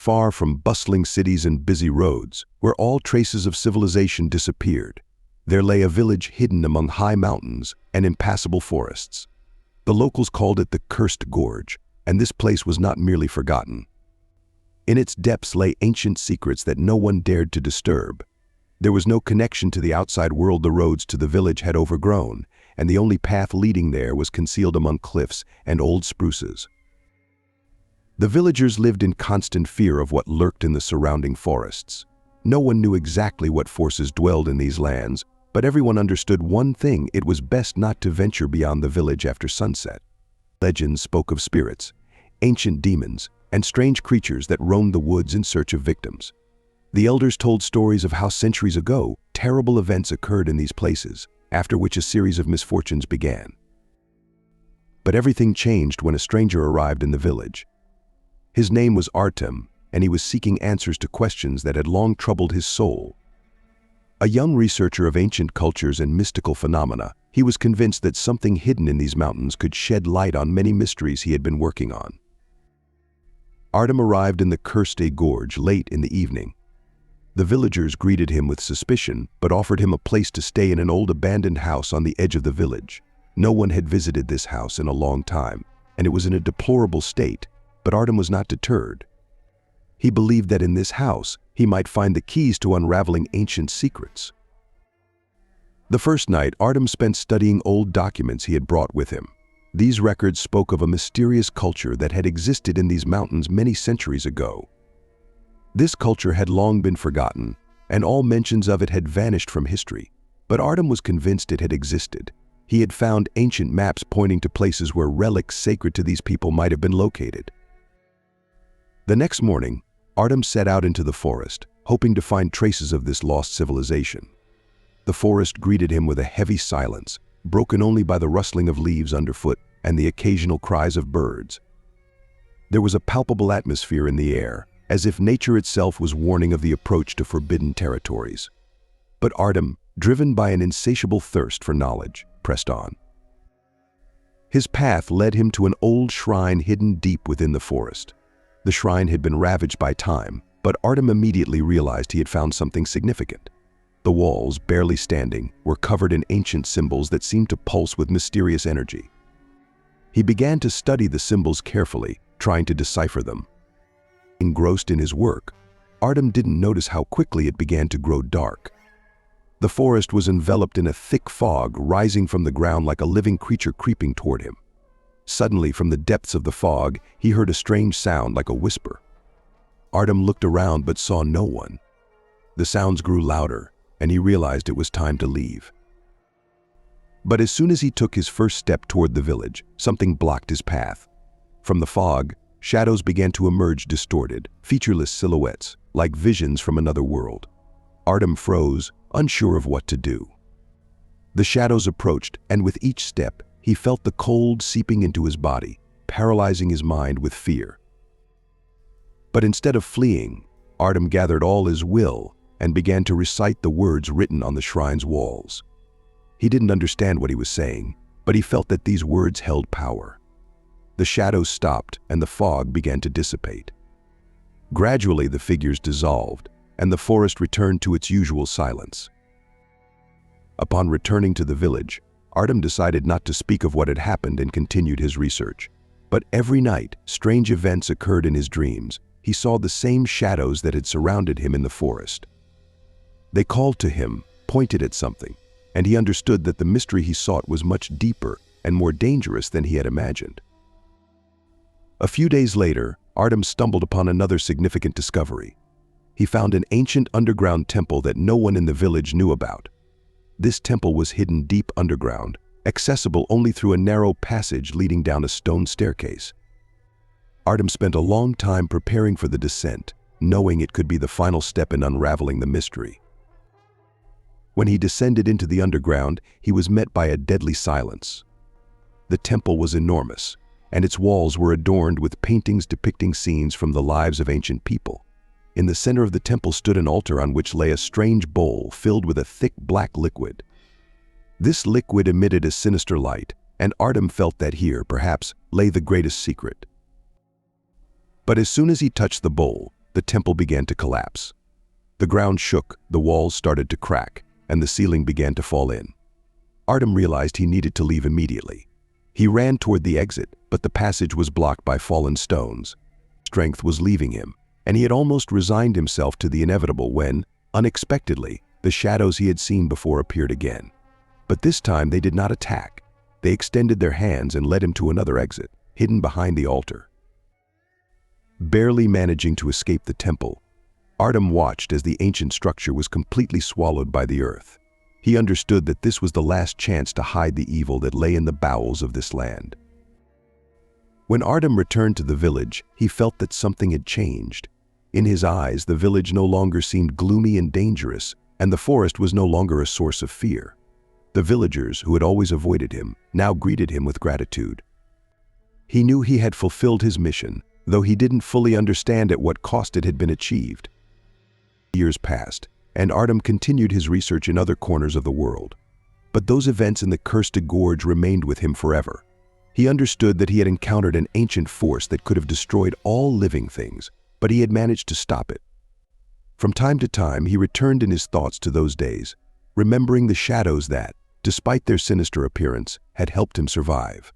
far from bustling cities and busy roads, where all traces of civilization disappeared. There lay a village hidden among high mountains and impassable forests. The locals called it the Cursed Gorge, and this place was not merely forgotten. In its depths lay ancient secrets that no one dared to disturb. There was no connection to the outside world the roads to the village had overgrown, and the only path leading there was concealed among cliffs and old spruces. The villagers lived in constant fear of what lurked in the surrounding forests. No one knew exactly what forces dwelled in these lands, but everyone understood one thing: it was best not to venture beyond the village after sunset. Legends spoke of spirits, ancient demons, and strange creatures that roamed the woods in search of victims. The elders told stories of how centuries ago, terrible events occurred in these places, after which a series of misfortunes began. But everything changed when a stranger arrived in the village. His name was Artem, and he was seeking answers to questions that had long troubled his soul. A young researcher of ancient cultures and mystical phenomena, he was convinced that something hidden in these mountains could shed light on many mysteries he had been working on. Artem arrived in the Cursed Gorge late in the evening. The villagers greeted him with suspicion, but offered him a place to stay in an old abandoned house on the edge of the village. No one had visited this house in a long time, and it was in a deplorable state, but Artem was not deterred. He believed that in this house, he might find the keys to unraveling ancient secrets. The first night, Artem spent studying old documents he had brought with him. These records spoke of a mysterious culture that had existed in these mountains many centuries ago. This culture had long been forgotten, and all mentions of it had vanished from history, but Artem was convinced it had existed. He had found ancient maps pointing to places where relics sacred to these people might have been located. The next morning, Artem set out into the forest, hoping to find traces of this lost civilization. The forest greeted him with a heavy silence, broken only by the rustling of leaves underfoot and the occasional cries of birds. There was a palpable atmosphere in the air, as if nature itself was warning of the approach to forbidden territories. But Artem, driven by an insatiable thirst for knowledge, pressed on. His path led him to an old shrine hidden deep within the forest. The shrine had been ravaged by time, but Artem immediately realized he had found something significant. The walls, barely standing, were covered in ancient symbols that seemed to pulse with mysterious energy. He began to study the symbols carefully, trying to decipher them. Engrossed in his work, Artem didn't notice how quickly it began to grow dark. The forest was enveloped in a thick fog, rising from the ground like a living creature creeping toward him. Suddenly, from the depths of the fog, he heard a strange sound like a whisper. Artem looked around but saw no one. The sounds grew louder, and he realized it was time to leave. But as soon as he took his first step toward the village, something blocked his path. From the fog, shadows began to emerge, distorted, featureless silhouettes, like visions from another world. Artem froze, unsure of what to do. The shadows approached, and with each step, he felt the cold seeping into his body, paralyzing his mind with fear. But instead of fleeing, Artem gathered all his will and began to recite the words written on the shrine's walls. He didn't understand what he was saying, but he felt that these words held power. The shadows stopped, and the fog began to dissipate. Gradually, the figures dissolved, and the forest returned to its usual silence. Upon returning to the village, Artem decided not to speak of what had happened and continued his research. But every night, strange events occurred in his dreams. He saw the same shadows that had surrounded him in the forest. They called to him, pointed at something, and he understood that the mystery he sought was much deeper and more dangerous than he had imagined. A few days later, Artem stumbled upon another significant discovery. He found an ancient underground temple that no one in the village knew about. This temple was hidden deep underground, accessible only through a narrow passage leading down a stone staircase. Artem spent a long time preparing for the descent, knowing it could be the final step in unraveling the mystery. When he descended into the underground, he was met by a deadly silence. The temple was enormous, and its walls were adorned with paintings depicting scenes from the lives of ancient people. In the center of the temple stood an altar on which lay a strange bowl filled with a thick black liquid. This liquid emitted a sinister light, and Artem felt that here, perhaps, lay the greatest secret. But as soon as he touched the bowl, the temple began to collapse. The ground shook, the walls started to crack, and the ceiling began to fall in. Artem realized he needed to leave immediately. He ran toward the exit, but the passage was blocked by fallen stones. Strength was leaving him, and he had almost resigned himself to the inevitable when, unexpectedly, the shadows he had seen before appeared again. But this time they did not attack. They extended their hands and led him to another exit, hidden behind the altar. Barely managing to escape the temple, Artem watched as the ancient structure was completely swallowed by the earth. He understood that this was the last chance to hide the evil that lay in the bowels of this land. When Artem returned to the village, he felt that something had changed. In his eyes, the village no longer seemed gloomy and dangerous, and the forest was no longer a source of fear. The villagers, who had always avoided him, now greeted him with gratitude. He knew he had fulfilled his mission, though he didn't fully understand at what cost it had been achieved. Years passed, and Artem continued his research in other corners of the world. But those events in the Cursed Gorge remained with him forever. He understood that he had encountered an ancient force that could have destroyed all living things, but he had managed to stop it. From time to time, he returned in his thoughts to those days, remembering the shadows that, despite their sinister appearance, had helped him survive.